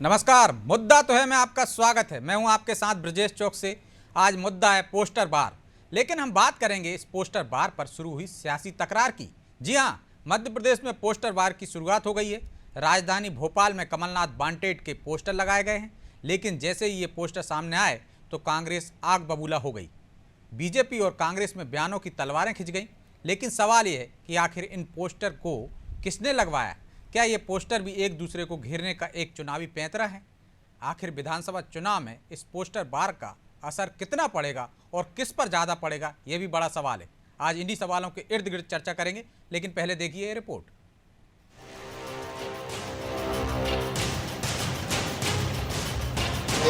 नमस्कार। मुद्दा तो है, मैं आपका स्वागत है। मैं हूं आपके साथ ब्रजेश चौक से। आज मुद्दा है पोस्टर बार, लेकिन हम बात करेंगे इस पोस्टर बार पर शुरू हुई सियासी तकरार की। जी हां, मध्य प्रदेश में पोस्टर बार की शुरुआत हो गई है। राजधानी भोपाल में कमलनाथ वांटेड के पोस्टर लगाए गए हैं, लेकिन जैसे ही ये पोस्टर सामने आए तो कांग्रेस आग बबूला हो गई। बीजेपी और कांग्रेस में बयानों की तलवारें खिंच गईं, लेकिन सवाल ये है कि आखिर इन पोस्टर को किसने लगवाया? क्या ये पोस्टर भी एक दूसरे को घेरने का एक चुनावी पैंतरा है? आखिर विधानसभा चुनाव में इस पोस्टर बार का असर कितना पड़ेगा और किस पर ज़्यादा पड़ेगा, ये भी बड़ा सवाल है। आज इन्हीं सवालों के इर्द गिर्द चर्चा करेंगे, लेकिन पहले देखिए ये रिपोर्ट।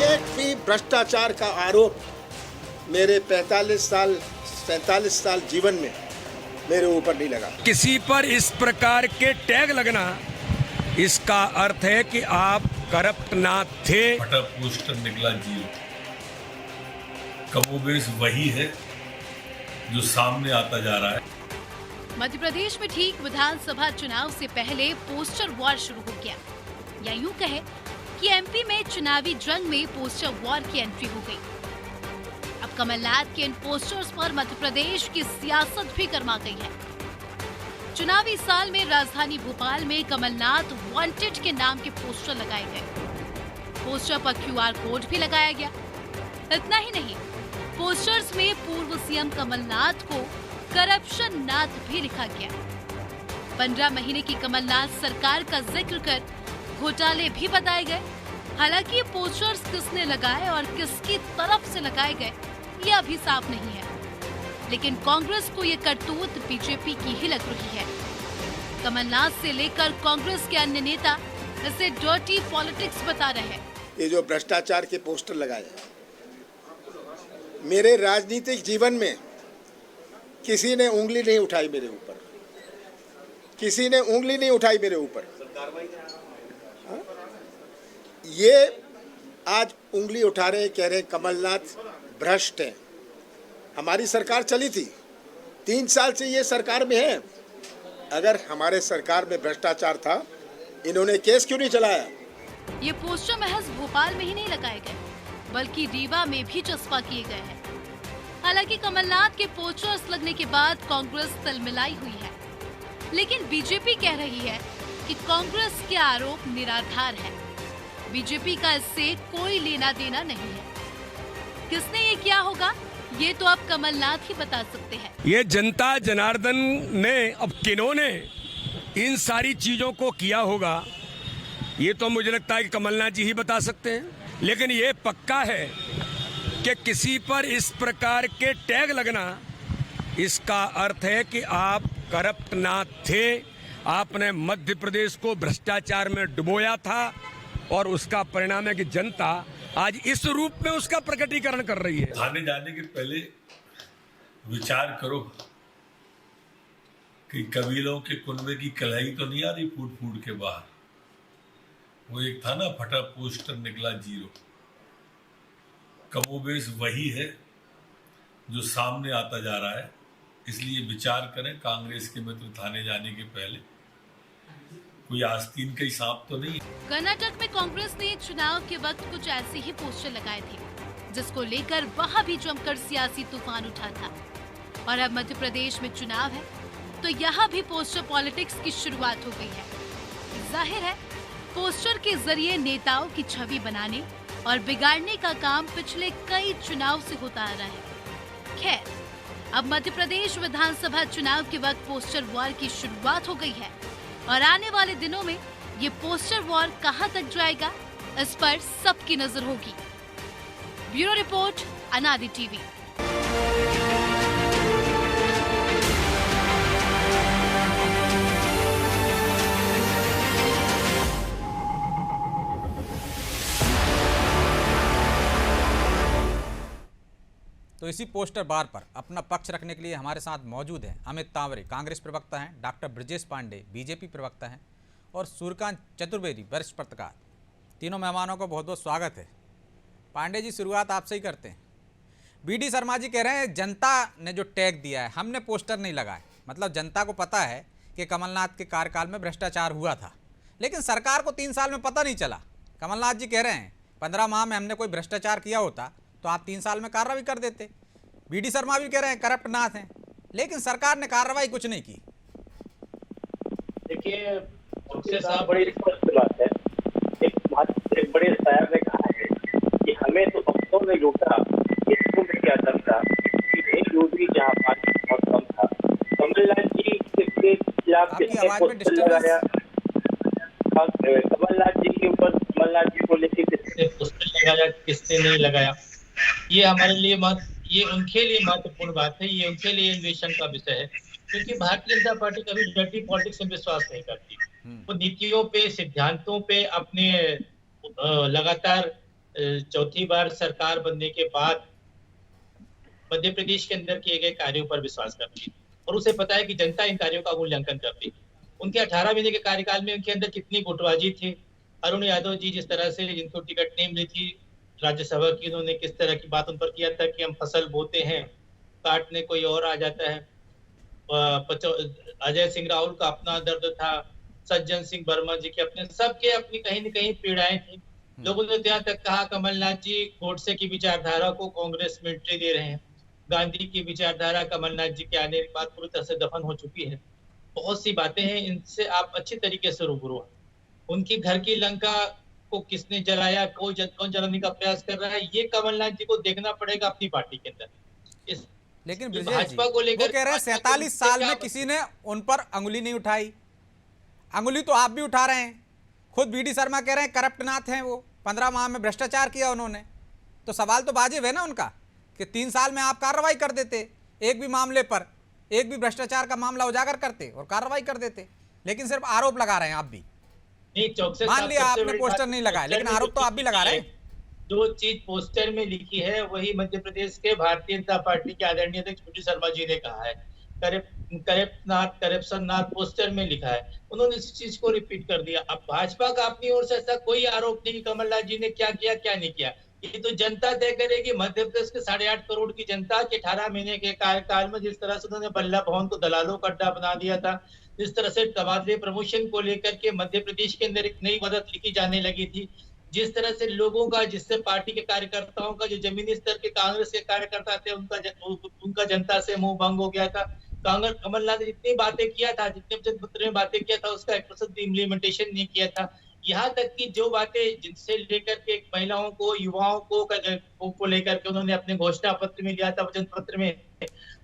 एक भी भ्रष्टाचार का आरोप मेरे 47 साल जीवन में मेरे ऊपर नहीं लगा। किसी पर इस प्रकार के टैग लगना, इसका अर्थ है कि आप करप्ट ना थे। फटा पोस्टर निकला जीरो, कमोबेश वही है जो सामने आता जा रहा है। मध्य प्रदेश में ठीक विधानसभा चुनाव से पहले पोस्टर वॉर शुरू हो गया, या यूं कहे कि एमपी में चुनावी जंग में पोस्टर वॉर की एंट्री हो गई। अब कमलनाथ के इन पोस्टर्स पर मध्य प्रदेश की सियासत भी गर्मा गई है। चुनावी साल में राजधानी भोपाल में कमलनाथ वांटेड के नाम के पोस्टर लगाए गए। पोस्टर पर क्यूआर कोड भी लगाया गया। इतना ही नहीं, पोस्टर्स में पूर्व सीएम कमलनाथ को करप्शन नाथ भी लिखा गया। 15 महीने की कमलनाथ सरकार का जिक्र कर घोटाले भी बताए गए। हालांकि ये पोस्टर्स किसने लगाए और किसकी तरफ से लगाए गए, ये अभी साफ नहीं है, लेकिन कांग्रेस को ये करतूत बीजेपी की ही लग रही है। कमलनाथ से लेकर कांग्रेस के अन्य नेता इसे डर्टी पॉलिटिक्स बता रहे हैं। ये जो भ्रष्टाचार के पोस्टर लगाए, मेरे राजनीतिक जीवन में किसी ने उंगली नहीं उठाई मेरे ऊपर, किसी ने उंगली नहीं उठाई मेरे ऊपर। ये आज उंगली उठा रहे, कह रहे कमलनाथ भ्रष्ट है। हमारी सरकार चली थी, 3 साल से ये सरकार में है। अगर हमारे सरकार में भ्रष्टाचार था, इन्होंने केस क्यों नहीं चलाया? ये पोस्टर महज भोपाल में ही नहीं लगाए गए, बल्कि रीवा में भी चस्पा किए गए हैं। हालांकि कमलनाथ के पोस्टर्स लगने के बाद कांग्रेस तिलमिलाई हुई है, लेकिन बीजेपी कह रही है कि कांग्रेस के आरोप निराधार है। बीजेपी का इससे कोई लेना देना नहीं है। किसने ये किया होगा, ये तो अब कमलनाथ ही बता सकते हैं। ये जनता जनार्दन ने, अब किन्होंने इन सारी चीजों को किया होगा, ये तो मुझे लगता है कि कमलनाथ जी ही बता सकते हैं। लेकिन ये पक्का है कि किसी पर इस प्रकार के टैग लगना, इसका अर्थ है कि आप करप्ट ना थे। आपने मध्य प्रदेश को भ्रष्टाचार में डुबोया था और उसका परिणाम है कि जनता आज इस रूप में उसका प्रकटीकरण कर रही है। थाने जाने के पहले विचार करो कि कबीलों के कुनबे की कलही तो नहीं आ रही फूट फूट के बाहर। वो एक था ना, फटा पोस्टर निकला जीरो, कमोबेश वही है जो सामने आता जा रहा है। इसलिए विचार करें कांग्रेस के मित्र थाने जाने के पहले, कोई आस्तीन का सांप तो नहीं। कर्नाटक में कांग्रेस ने चुनाव के वक्त कुछ ऐसे ही पोस्टर लगाए थे, जिसको लेकर वहां भी जमकर सियासी तूफान उठा था। और अब मध्य प्रदेश में चुनाव है, तो यहाँ भी पोस्टर पॉलिटिक्स की शुरुआत हो गई है। जाहिर है, पोस्टर के जरिए नेताओं की छवि बनाने और बिगाड़ने का काम पिछले कई चुनाव से होता आ रहा है। खैर, अब मध्य प्रदेश विधानसभा चुनाव के वक्त पोस्टर वॉर की शुरुआत हो गई है, और आने वाले दिनों में ये पोस्टर वॉर कहां तक जाएगा, इस पर सबकी नजर होगी। ब्यूरो रिपोर्ट, अनादि टीवी। तो इसी पोस्टर बार पर अपना पक्ष रखने के लिए हमारे साथ मौजूद हैं अमित तांवरे, कांग्रेस प्रवक्ता हैं, डॉक्टर ब्रजेश पांडे, बीजेपी प्रवक्ता हैं, और सूर्यकांत चतुर्वेदी, वरिष्ठ पत्रकार। तीनों मेहमानों का बहुत बहुत स्वागत है। पांडे जी, शुरुआत आपसे ही करते हैं। बीडी शर्मा जी कह रहे हैं जनता ने जो टैग दिया है, हमने पोस्टर नहीं लगाए। मतलब जनता को पता है कि कमलनाथ के कार्यकाल में भ्रष्टाचार हुआ था, लेकिन सरकार को 3 साल में पता नहीं चला। कमलनाथ जी कह रहे हैं 15 माह में हमने कोई भ्रष्टाचार किया होता तो आप 3 साल में कार्रवाई कर देते। बीडी शर्मा भी कह रहे हैं करप्ट नाथ हैं, लेकिन सरकार ने कार्रवाई कुछ नहीं की। देखिए, मुझसे साहब बड़ी स्पष्ट बात है। एक बड़े शायर ने कहा है कि हमें तो भक्तों ने लूटा, इसको में क्या दम था कि एक डूबी जहाँ पानी बहुत कम था। कमलनाथ जी के खिलाफ किसने पोस्टर लगाया? कमलनाथ जी के ऊपर, कमलनाथ जी को लेकर किसने पोस्टर लगाया, किसने नहीं लगाया? ये हमारे लिए ये उनके लिए महत्वपूर्ण बात है, ये उनके लिए अन्वेषण का विषय है, क्योंकि भारतीय जनता पार्टी कभी डर्टी पॉलिटिक्स में विश्वास नहीं करती। वो नीतियों पे, सिद्धांतों पे, अपने लगातार चौथी बार सरकार बनने के बाद मध्य प्रदेश के अंदर किए गए कार्यों पर विश्वास करती है और उसे पता है कि जनता इन कार्यों का मूल्यांकन करती है। उनके 18 महीने के कार्यकाल में उनके अंदर कितनी गुटबाजी थी। अरुण यादव जी जिस तरह से, जिनको टिकट नहीं मिली थी राज्यसभा की, उन्होंने किस तरह की बात उन पर किया था कि हम फसल बोते हैं, काटने कोई और आ जाता है। अजय सिंह राहुल का अपना दर्द था, सज्जन सिंह वर्मा जी के अपने, सबके अपनी कहीं न कहीं पीड़ाएं थी। लोगों ने यहाँ तक कहा कमलनाथ जी गोडसे की विचारधारा को कांग्रेस में एंट्री दे रहे हैं। गांधी की विचारधारा कमलनाथ जी के आने के बाद पूरी तरह से दफन हो चुकी है। बहुत सी बातें हैं, इनसे आप अच्छी तरीके से रूबरू हैं। उनकी घर की लंका को किसने जलाया, कौन जलाने का प्रयास कर रहा है, ये कमलनाथ जी को देखना पड़ेगा अपनी पार्टी के अंदर। लेकिन ब्रजेश जी, वो कह रहे हैं 47 साल में किसी ने उन पर अंगुली नहीं उठाई। अंगुली तो आप भी उठा रहे हैं। खुद बीडी शर्मा कह रहे हैं करप्ट नाथ हैं वो, 15 माह में भ्रष्टाचार किया उन्होंने। तो सवाल तो वाजिब है ना उनका कि 3 साल में आप कार्रवाई कर देते, एक भी मामले पर, एक भी भ्रष्टाचार का मामला उजागर करते और कार्रवाई कर देते। लेकिन सिर्फ आरोप लगा रहे हैं आप भी। मान लिया आपने पोस्टर नहीं लगाया, लेकिन आरोप तो आप भी लगा रहे हैं। जो चीज पोस्टर में लिखी है वही मध्य प्रदेश के भारतीय जनता पार्टी के आदरणीय अध्यक्ष बीडी शर्मा जी ने कहा है। करप्शन नाथ पोस्टर में लिखा है, उन्होंने इस चीज को रिपीट कर दिया। अब भाजपा का अपनी ओर से ऐसा कोई आरोप नहीं कमलनाथ जी ने क्या किया क्या नहीं किया, ये तो जनता तय करेगी। मध्य प्रदेश के 8.5 करोड़ की जनता के 18 महीने के कार्यकाल में जिस तरह से उन्होंने बल्ला भवन को दलालों का अड्डा बना दिया था, जिस तरह से तबादले प्रमोशन को लेकर के मध्य प्रदेश के अंदर एक नई मदद लिखी जाने लगी थी, जिस तरह से लोगों का, जिससे पार्टी के कार्यकर्ताओं का, जो जमीनी स्तर के कांग्रेस के कार्यकर्ता थे, उनका जनता से मुंह भंग हो गया था। कमलनाथ ने जितनी बातें किया था, जितने वचन पत्र में बातें किया था, उसका 1% इम्प्लीमेंटेशन नहीं किया था। यहाँ तक कि जो बातें जिनसे लेकर के महिलाओं को, युवाओं को लेकर के उन्होंने अपने घोषणा पत्र में लिया था, वचन पत्र में,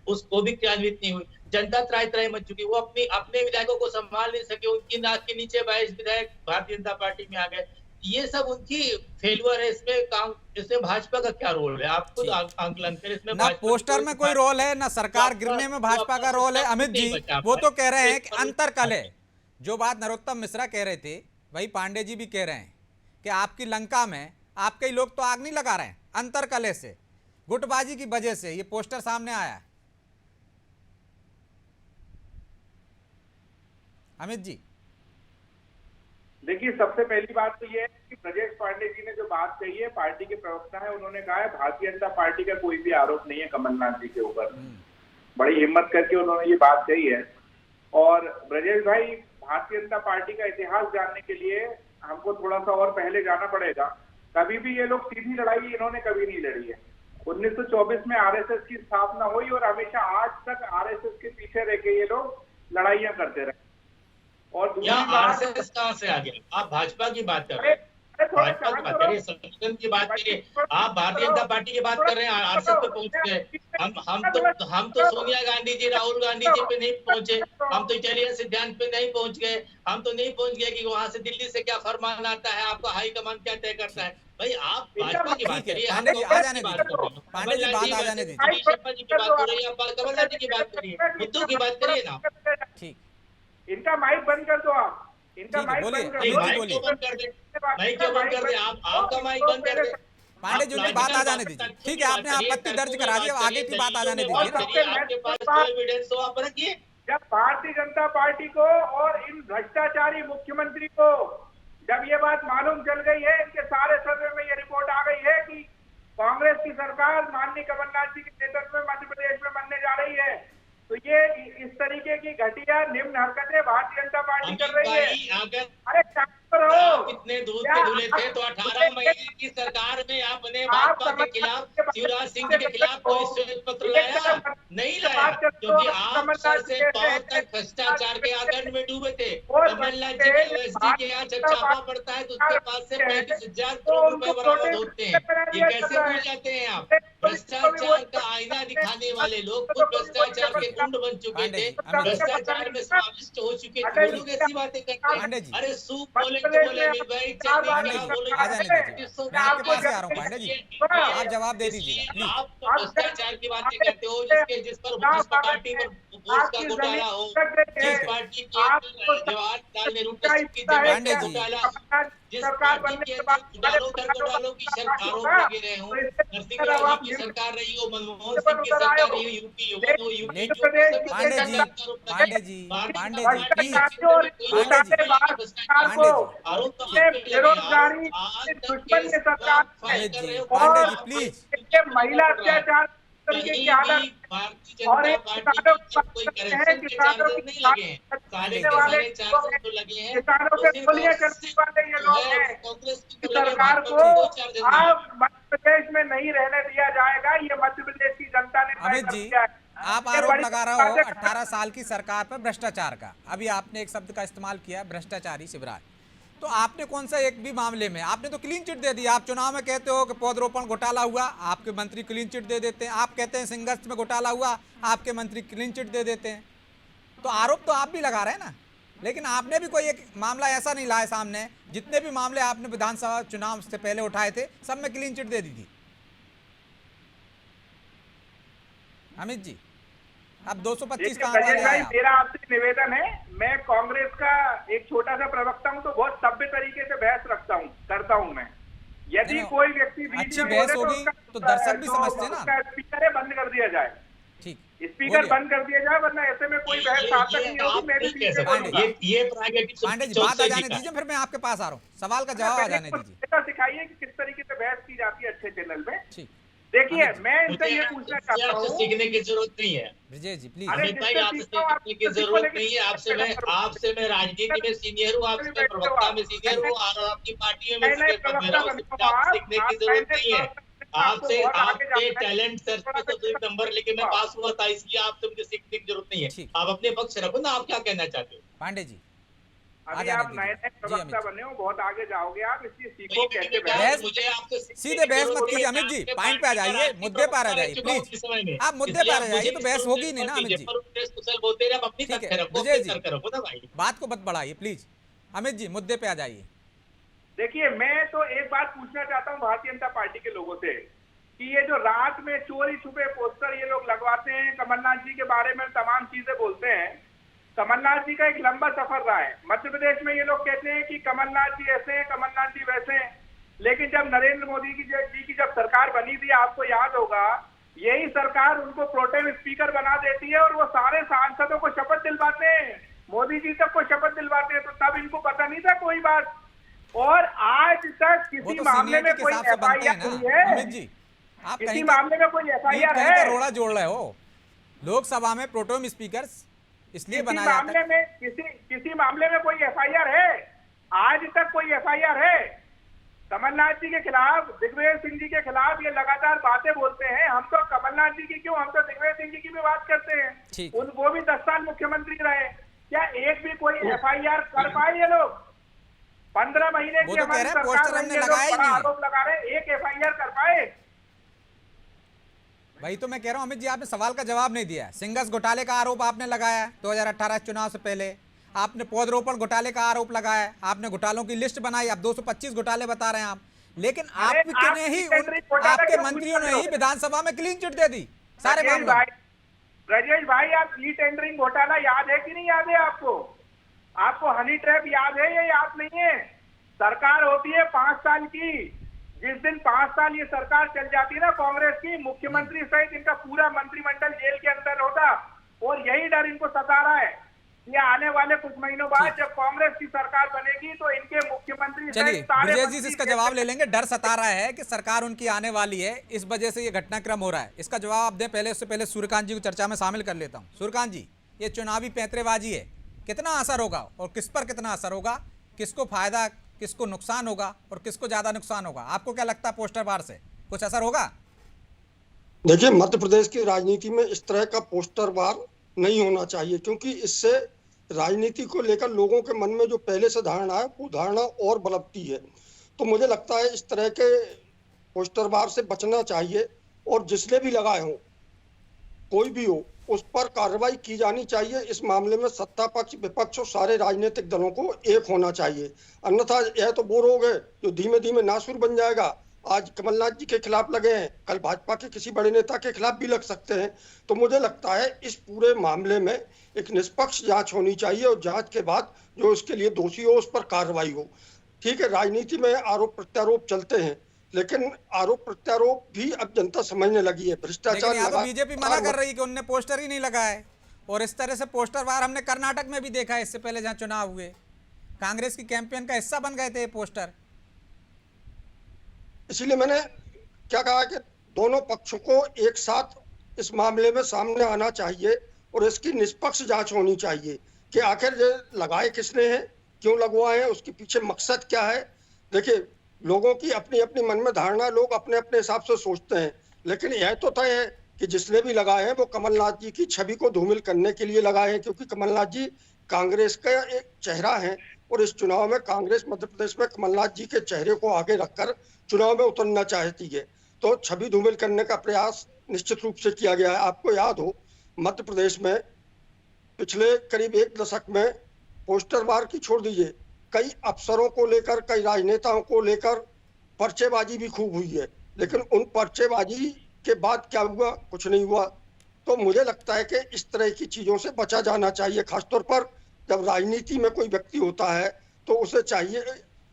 उसको भी क्रियान्वित नहीं हुई। जनता त्राही मच चुकी, वो अपने विधायकों को संभाल नहीं सके। उनकी नाक के नीचे 22 विधायक भारतीय जनता पार्टी में आ गए। ये सब उनकी फेल्यूर है। इसमें भाजपा का क्या रोल है? आप खुद आंकलन करें। इसमें ना पोस्टर में कोई रोल है, ना सरकार गिरने में भाजपा का रोल है। अमित जी, वो तो कह रहे हैं कि अंतरकल है। जो बात नरोत्तम मिश्रा कह रहे थे वही पांडे जी भी कह रहे हैं कि आपकी लंका में आपके ही लोग तो आग नहीं लगा रहे हैं, अंतरकले से, गुटबाजी की वजह से ये पोस्टर सामने आया है। अमित जी, देखिए, सबसे पहली बात तो ये है कि ब्रजेश पांडे जी ने जो बात कही है, पार्टी के प्रवक्ता है, उन्होंने कहा है भारतीय जनता पार्टी का कोई भी आरोप नहीं है कमलनाथ जी के ऊपर। बड़ी हिम्मत करके उन्होंने ये बात कही है। और ब्रजेश भाई, भारतीय जनता पार्टी का इतिहास जानने के लिए हमको थोड़ा सा और पहले जाना पड़ेगा। कभी भी ये लोग सीधी लड़ाई इन्होंने कभी नहीं लड़ी है। 1924 में आरएसएस की स्थापना हुई और हमेशा आज तक आरएसएस के पीछे रह के ये लोग लड़ाइयां करते रहे। और आरएसएस कहां से आ गया? आप भाजपा की बात कर रहे हैं, भाजपा की बात करिए, संगठन की बात करिए। आप भारतीय जनता पार्टी की बात कर रहे हैं, आरएसएस पे पहुंच गए। हम तो सोनिया गांधी जी, राहुल गांधी जी पे नहीं पहुंचे, हम तो इटालियन सिद्धांत पे नहीं पहुंच गए। हम तो नहीं पहुंच गए कि वहां से दिल्ली से क्या फरमान आता है, आपका हाईकमांड क्या तय करता है। भाई, आप भाजपा की बात करिए, पांडे जी आ जाने दीजिए, पांडे जी बात आ जाने दीजिए। शर्मा जी की बात हो रही है, आप कमलनाथ जी की बात करिए, मुद्दों की बात करिए ना। ठीक, इनका माइक बंद कर दो आप। इनका माइक बोलिए, बंद कर नहीं, दो। माइक क्यों बंद कर दे? माइक क्यों बंद कर दे? आपका माइक बंद कर दे। पांडे जी उनकी बात आ जाने दीजिए। ठीक है, आपने आपत्ति दर्ज करा दी, आगे की बात आ जाने दीजिए। आपके पास कोई एविडेंस हो आप रखिए। जब भारतीय जनता पार्टी को और इन भ्रष्टाचारी मुख्यमंत्री को जब ये बात मालूम चल गई है, इनके सारे सर्वे में ये रिपोर्ट आ गई है कि कांग्रेस की सरकार माननीय कमलनाथ जी के नेतृत्व में मध्य प्रदेश में बनने जा रही है, तो ये इस तरीके की घटिया निम्न हरकतें भारतीय जनता पार्टी कर रही है। अरे आप इतने दूध के धुले थे तो 18 महीने की सरकार में आपने भाजपा के खिलाफ, शिवराज सिंह के खिलाफ कोई श्वेत पत्र लाया? नहीं लाया, क्योंकि आप सर से पांव तक भ्रष्टाचार के आगंड में डूबे थे। कमलनाथ जी के ओएसडी के यहाँ जब छापा पड़ता है तो उसके पास से 35,000 करोड़ रुपए बरामद होते हैं। ये कैसे भूल जाते हैं आप? भ्रष्टाचार का आईना दिखाने वाले लोग खुद भ्रष्टाचार के कुंड बन चुके थे, भ्रष्टाचार में समाविष्ट हो चुके थे, वो लोग ऐसी बातें करते हैं। अरे सूप बोले तो बोले अमित भाई, चटनी क्या बोले, मैं आपके पास ही आ रहा हूँ पांडे जी, आप जवाब दे दीजिएगा प्लीज। आप भ्रष्टाचार की बातें करते हो जिस पर भाजपा पार्टी पर वोट का घोटाला हो, जिस पार्टी के जवाहरलाल नेहरू की जमीन का घोटाला, जिस पार्टी के घोटालों की आरोप लगे रहे हो, नरसिंह राव की सरकार रही हो, मनमोहन सिंह की सरकार रही हो, UP Pandey ji please, Pandey ji please, महिला अत्याचार भारतीय जनता पार्टी कोई करेक्शन के चार्जेस नहीं लगे हैं, सारे चार्जेस तो लगे हैं किसानों के गोलियां चलने वाले ये लोग हैं। कांग्रेस की सरकार को अब मध्य प्रदेश में नहीं रहने दिया जाएगा, ये मध्य प्रदेश की जनता ने अमित जी आप आरोप लगा रहे हो 18 साल की सरकार पर भ्रष्टाचार का। अभी आपने एक शब्द का इस्तेमाल किया भ्रष्टाचारी शिवराज, तो आपने कौन सा एक भी मामले में, आपने तो क्लीन चिट दे दी। आप चुनाव में कहते हो कि पौधरोपण घोटाला हुआ, आपके मंत्री क्लीन चिट दे देते हैं। आप कहते हैं सिंगर्स में घोटाला हुआ, आपके मंत्री क्लीन चिट दे देते हैं। तो आरोप तो आप भी लगा रहे हैं ना, लेकिन आपने भी कोई एक मामला ऐसा नहीं लाया सामने। जितने भी मामले आपने विधानसभा चुनाव से पहले उठाए थे सब में क्लीन चिट दे दी थी। अमित जी अब 225 का आंकड़ा ले आए आप। मेरा आपसे निवेदन है, मैं कांग्रेस का एक छोटा सा प्रवक्ता हूं, तो बहुत सभ्य तरीके से बहस करता हूं मैं। यदि कोई व्यक्ति अच्छी बहस होगी तो दर्शक भी समझते हैं ना। स्पीकर बंद कर दिया जाए, ठीक, स्पीकर बंद कर दिया जाए, वरना ऐसे में कोई बहस सार्थक नहीं होगी। मैं भी ये प्राइवेट पांडे जी बात आ जाने दीजिए, फिर मैं आपके पास आ रहा हूँ, सवाल का जवाब आ जाने दीजिए। सिखाइए कि किस तरीके से बहस की जाती है अच्छे चैनल में। ठीक, देखिए मैं इनसे ये पूछना चाहता हूँ, सीखने की जरूरत नहीं है ब्रजेश जी प्लीज। अमित भाई, आपसे सीखने की जरूरत नहीं है। आपसे मैं राजनीति में सीनियर हूँ, आपसे मैं प्रवक्ता में सीनियर हूँ, और आपकी पार्टी में सीखने की जरूरत नहीं है। आपसे टैलेंट सर्च पे तो एक नंबर लेके मैं पास हुआ था, इसलिए आपसे मुझे सीखने की जरूरत नहीं है। आप अपने पक्ष रखो ना, आप क्या कहना चाहते हो? पांडे जी अभी आप नए प्रवक्ता बने हो, बहुत आगे जाओगे आप, इसलिए सीखो कैसे मुझे आपसे सीधे बहस मत कीजिए अमित जी, पॉइंट पे आ जाइए, मुद्दे पर आ जाइए प्लीज। आप मुद्दे पर आ जाइए तो बहस होगी नहीं ना अमित जी। ठीक है ब्रजेश जी बात को मत बढ़ाइए प्लीज। अमित जी मुद्दे पे आ जाइए। देखिए मैं तो एक बात पूछना चाहता हूँ भारतीय जनता पार्टी के लोगों से कि ये जो रात में चोरी छुपे पोस्टर ये लोग लगवाते हैं, कमलनाथ जी के बारे में तमाम चीजें बोलते हैं। कमलनाथ जी का एक लंबा सफर रहा है मध्य प्रदेश में। ये लोग कहते हैं कि कमलनाथ जी ऐसे हैं, कमलनाथ जी वैसे हैं, लेकिन जब नरेंद्र मोदी जी की जब सरकार बनी थी, आपको याद होगा, यही सरकार उनको प्रोटेम स्पीकर बना देती है और वो सारे सांसदों को शपथ दिलवाते हैं, मोदी जी तक को शपथ दिलवाते हैं। तो तब इनको पता नहीं था कोई बात, और आज तक किसी मामले में कोई एफआईआर हुई है? अमित जी आप किसी मामले में कोई एफआईआर है? रोड़ा जोड़ रहे हो। लोकसभा में प्रोटेम स्पीकर इसलिए बनाया जाता है। किसी मामले में कोई एफआईआर है? आज तक कोई एफआईआर है? कमलनाथ जी के खिलाफ, दिग्विजय सिंह जी के खिलाफ ये लगातार बातें बोलते हैं। हम तो कमलनाथ जी की क्यों, हम तो दिग्विजय सिंह जी की भी बात करते हैं। वो भी 10 साल मुख्यमंत्री रहे, क्या एक भी कोई एफआईआर कर पाए ये लोग? 15 महीने की हमारी सरकार आरोप लगा रहे, एक एफआईआर कर पाए? वही तो मैं कह रहा हूं अमित जी, आपने सवाल का जवाब नहीं दिया। सिंगर्स घोटाले का आरोप आपने लगाया 2018 चुनाव से पहले, आपने पौधरोपण घोटाले का आरोप लगाया, आपने घोटालों की लिस्ट बनाई, अब 225 घोटाले बता रहे हैं आप, लेकिन आपके ही आपके मंत्रियों ने ही विधानसभा में क्लीन चिट दे दी सारे मामलों। ब्रजेश भाई आप ई टेंडरिंग घोटाला याद है कि नहीं याद है आपको? आपको हनी ट्रैप याद है या याद नहीं है? सरकार होती है 5 साल की, जिस दिन 5 साल ये सरकार चल जाती है ना कांग्रेस की, मुख्यमंत्री सहित इनका पूरा मंत्रिमंडल जेल के अंदर होता, और यही डर इनको सता रहा है कि आने वाले कुछ महीनों बाद जब कांग्रेस की सरकार बनेगी तो इनके मुख्यमंत्री चलिए ब्रजेश जी इसका जवाब ले लेंगे। डर सता रहा है कि सरकार उनकी आने वाली है, इस वजह से ये घटनाक्रम हो रहा है, इसका जवाब आप दें। पहले उससे पहले सूर्यकांत जी को चर्चा में शामिल कर लेता हूँ। सूर्यकांत जी ये चुनावी पैंतरेबाजी है, कितना असर होगा और किस पर कितना असर होगा, किसको फायदा किसको नुकसान होगा और किसको ज़्यादा नुकसान होगा? आपको क्या लगता है पोस्टर बार से कुछ असर होगा? देखिए, मध्य प्रदेश की राजनीति में इस तरह का पोस्टर वार नहीं होना चाहिए, क्योंकि इससे राजनीति को लेकर लोगों के मन में जो पहले से धारणा है वो धारणा और बलती है। तो मुझे लगता है इस तरह के पोस्टर वार से बचना चाहिए, और जिसने भी लगाए हो, कोई भी हो, उस पर कार्रवाई की जानी चाहिए। इस मामले में सत्ता पक्ष, विपक्ष और सारे राजनीतिक दलों को एक होना चाहिए। अन्यथा यह तो वो रोग है जो धीमे धीमे नासूर बन जाएगा। आज कमलनाथ जी के खिलाफ लगे हैं, कल भाजपा के किसी बड़े नेता के खिलाफ भी लग सकते हैं। तो मुझे लगता है इस पूरे मामले में एक निष्पक्ष जांच होनी चाहिए, और जांच के बाद जो उसके लिए दोषी हो उस पर कार्रवाई हो। ठीक है, राजनीति में आरोप प्रत्यारोप चलते हैं, लेकिन आरोप प्रत्यारोप भी अब जनता समझने लगी है। भ्रष्टाचार लेकिन तो बीजेपी मना कर रही है कि उनने पोस्टर ही नहीं लगाए, और इस तरह से पोस्टर वार हमने कर्नाटक में भी देखा है, इससे पहले जहां चुनाव हुए कांग्रेस की कैंपेन का हिस्सा बन गए थे ये पोस्टर। इसलिए मैंने क्या कहा कि दोनों पक्षों को एक साथ इस मामले में सामने आना चाहिए, और इसकी निष्पक्ष जांच होनी चाहिए कि आखिर ये लगाए किसने हैं, क्यों लगवाए हैं, उसके पीछे मकसद क्या है। देखिए, लोगों की अपनी अपनी मन में धारणा, लोग अपने अपने हिसाब से सोचते हैं, लेकिन यह तो तय है कि जिसने भी लगाए हैं वो कमलनाथ जी की छवि को धूमिल करने के लिए लगाए हैं, क्योंकि कमलनाथ जी कांग्रेस का एक चेहरा है, और इस चुनाव में कांग्रेस मध्य प्रदेश में कमलनाथ जी के चेहरे को आगे रखकर चुनाव में उतरना चाहती है। तो छवि धूमिल करने का प्रयास निश्चित रूप से किया गया है। आपको याद हो, मध्य प्रदेश में पिछले करीब एक दशक में पोस्टर वार की छोड़ दीजिए, कई अफसरों को लेकर, कई राजनेताओं को लेकर पर्चेबाजी भी खूब हुई है, लेकिन उन पर्चेबाजी के बाद क्या हुआ? कुछ नहीं हुआ। तो मुझे लगता है कि इस तरह की चीजों से बचा जाना चाहिए, खासतौर पर जब राजनीति में कोई व्यक्ति होता है तो उसे चाहिए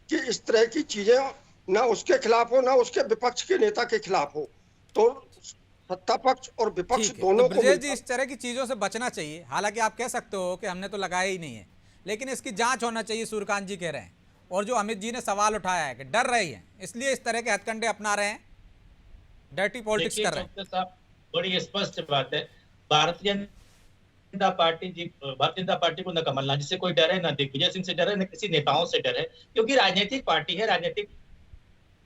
कि इस तरह की चीजें ना उसके खिलाफ हो, ना उसके विपक्ष के नेता के खिलाफ हो। तो सत्ता पक्ष और विपक्ष दोनों तो को ब्रजेश जी, इस तरह की चीजों से बचना चाहिए। हालांकि आप कह सकते हो कि हमने तो लगाया ही नहीं है, लेकिन इसकी जांच होना चाहिए, सूर्यकांत जी कह रहे हैं। और जो अमित जी ने सवाल उठाया है कि डर रही हैं, इसलिए इस तरह के हथकंडे अपना रहे हैं, डर्टी पॉलिटिक्स कर रहे हैं। बड़ी स्पष्ट बात है, भारतीय जनता पार्टी को न कमलनाथ जी से कोई डर है, न दिग्विजय सिंह से डर है, न किसी नेताओं से डर है, क्योंकि राजनीतिक पार्टी है, राजनीतिक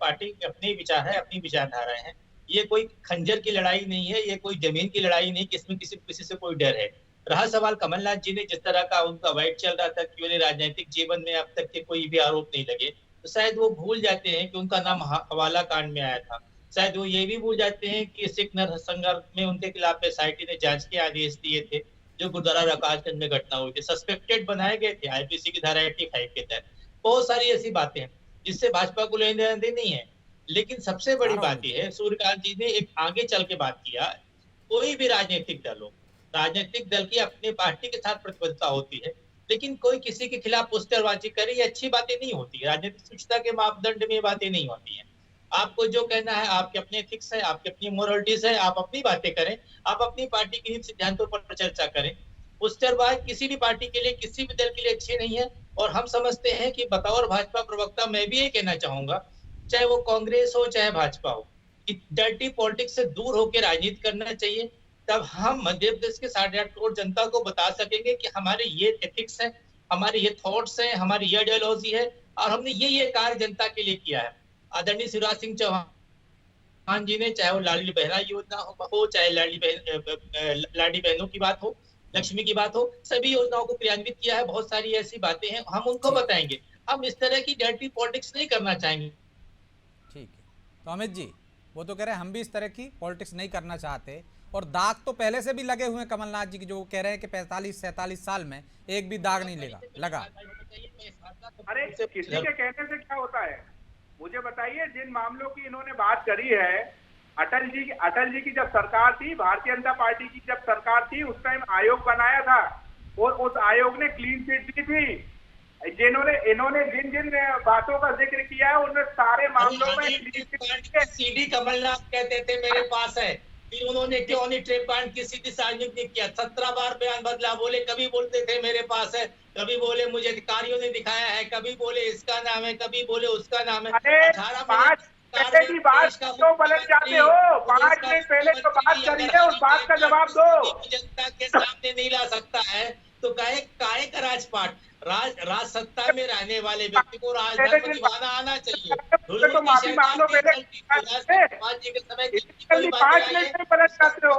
पार्टी के अपने विचार है, अपनी विचारधाराएं हैं। ये कोई खंजर की लड़ाई नहीं है, ये कोई जमीन की लड़ाई नहीं कि इसमें किसी से कोई डर है। रहा सवाल कमलनाथ जी ने जिस तरह का उनका वाइट चल रहा था कि उन्हें राजनीतिक जीवन में अब तक के कोई भी आरोप नहीं लगे, तो शायद वो भूल जाते हैं कि उनका नाम हवाला कांड में आया था। शायद वो ये भी भूल जाते हैं कि सिख नरसंहार में उनके खिलाफ एसआईटी ने जांच के आदेश दिए थे, जो गुरुद्वारा रकाबगंज में घटना हुई थी, सस्पेक्टेड बनाए गए थे आईपीसी की धारा 85 के तहत। बहुत सारी ऐसी बातें हैं जिससे भाजपा को लेने देने नहीं है। लेकिन सबसे बड़ी बात यह है, सूर्यकांत जी ने एक आगे चल के बात किया, कोई भी राजनीतिक दल की अपनी पार्टी के साथ प्रतिबद्धता होती है, लेकिन कोई किसी के खिलाफ पोस्टरबाजी करे, ये अच्छी बातें नहीं होती है। राजनीतिक शिक्षा के मापदंड में ये बातें नहीं होती हैं। आपको जो कहना है, आपके अपने एथिक्स है, आपकी अपनी मोरलिटीज है, आप अपनी बातें करें, आप अपनी पार्टी के नीति सिद्धांतों पर चर्चा करें। पोस्टरबाज किसी भी पार्टी के लिए, किसी भी दल के लिए अच्छे नहीं है। और हम समझते हैं कि बतौर भाजपा प्रवक्ता मैं भी ये कहना चाहूंगा, चाहे वो कांग्रेस हो चाहे भाजपा हो, कि डर्टी पॉलिटिक्स से दूर होकर राजनीति करना चाहिए। तब हम मध्य प्रदेश के 8.5 करोड़ जनता को बता सकेंगे कि हमारे ये एथिक्स है, हमारे ये थॉट्स हैं, हमारी ये आइडियोलॉजी है, और हमने ये कार्य जनता के लिए किया है। आदरणीय शिवराज सिंह चौहान जी ने, चाहे वो लाडली बहना योजना हो, चाहे लाडली बहनों की बात हो, लक्ष्मी की बात हो, सभी योजनाओं को क्रियान्वित किया है। बहुत सारी ऐसी बातें हैं, हम उनको बताएंगे। हम इस तरह की डर्टी पॉलिटिक्स नहीं करना चाहेंगे। ठीक है, तो अमित जी वो तो कह रहे हैं हम भी इस तरह की पॉलिटिक्स नहीं करना चाहते, और दाग तो पहले से भी लगे हुए हैं कमलनाथ जी की, जो कह रहे हैं कि 45-47 साल में एक भी दाग नहीं लगा। अरे किसी के कहने से क्या होता है, मुझे बताइए। जिन मामलों की इन्होंने बात करी है, अटल जी की जब सरकार थी, भारतीय जनता पार्टी की जब सरकार थी, उस टाइम आयोग बनाया था, और उस आयोग ने क्लीन चिट दी थी। इन्होंने जिन जिन बातों का जिक्र किया है, उनमें सारे मामलों में सीडी कमलनाथ कहते थे मेरे पास है, फिर उन्होंने क्यों नहीं ट्रेपांड की सीधी सार्वजनिक नहीं किया? 17 बार बयान बदला। बोले, कभी बोलते थे मेरे पास है, कभी बोले मुझे अधिकारियों ने दिखाया है, कभी बोले इसका नाम है, कभी बोले उसका नाम है। 18 पहले की बात क्यों बदल जाते हो? 5 दिन पहले तो बात करी है, उस बात का जवाब दो। जनता के सामने नहीं ला सकता है तो काहे का राजपाट? राज सत्ता में रहने वाले व्यक्ति को राजधर्म पहले निभाना आना चाहिए। तो माफी मांग लो पहले। जल्दी 5 मिनट में पलट जाते हो।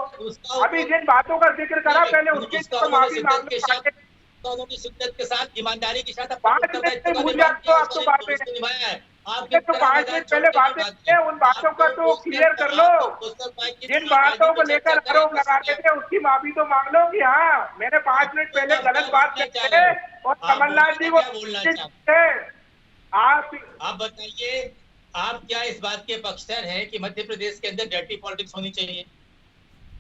अभी जिन बातों का जिक्र करा पहले उसकी तो माफी मांग लो। उन्होंने शिद्दत के साथ, ईमानदारी के साथ 5 मिनट में भूल जाते हो आप तो बातें। निभाया है। आपके तो 5 मिनट पहले बातें किए, उन बातों का तो क्लियर कर लो। जिन बातों को लेकर आरोप लगाते थे उसकी माफी तो मांग लो कि हाँ मैंने 5 मिनट पहले गलत बात की है और कमलनाथ जी को आप बताइए, आप क्या इस बात के पक्षधर हैं कि मध्य प्रदेश के अंदर डर्टी पॉलिटिक्स होनी चाहिए?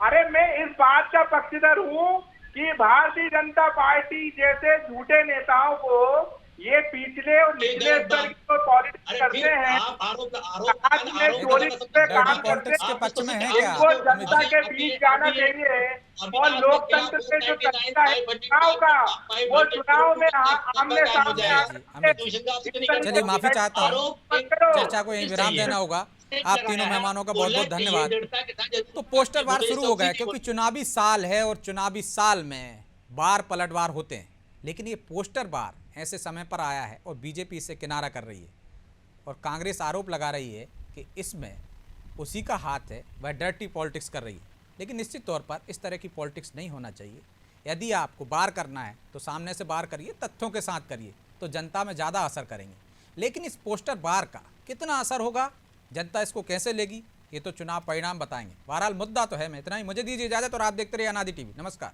अरे मैं इस बात का पक्षधर हूँ कि भारतीय जनता पार्टी जैसे झूठे नेताओं को ये पिछले और निचले स्तर की जो पॉलिटिक्स करते हैं, आज में चोरी पे काम करते पॉलिटिक्स के पक्ष में है हैं, क्या? इनको जनता के बीच जाना चाहिए और लोकतंत्र से जो तरीका है चुनाव का, वो चुनाव में आमने सामने चलिए माफी चाहता हूँ, चर्चा को यहीं विराम देना होगा। आप तीनों मेहमानों का बहुत बहुत धन्यवाद। तो पोस्टर वार शुरू हो गया क्योंकि चुनावी साल है और चुनावी साल में बार पलटवार होते हैं, लेकिन ये पोस्टर बार ऐसे समय पर आया है और बीजेपी इससे किनारा कर रही है और कांग्रेस आरोप लगा रही है कि इसमें उसी का हाथ है, वह डर्टी पॉलिटिक्स कर रही है। लेकिन निश्चित तौर पर इस तरह की पॉलिटिक्स नहीं होना चाहिए। यदि आपको बार करना है तो सामने से बार करिए, तथ्यों के साथ करिए, तो जनता में ज़्यादा असर करेंगे। लेकिन इस पोस्टर बार का कितना असर होगा, जनता इसको कैसे लेगी, ये तो चुनाव परिणाम बताएंगे। बहरहाल मुद्दा तो है। मैं इतना ही, मुझे दीजिए इजाज़त और आप देखते रहिए अनादि टीवी। नमस्कार।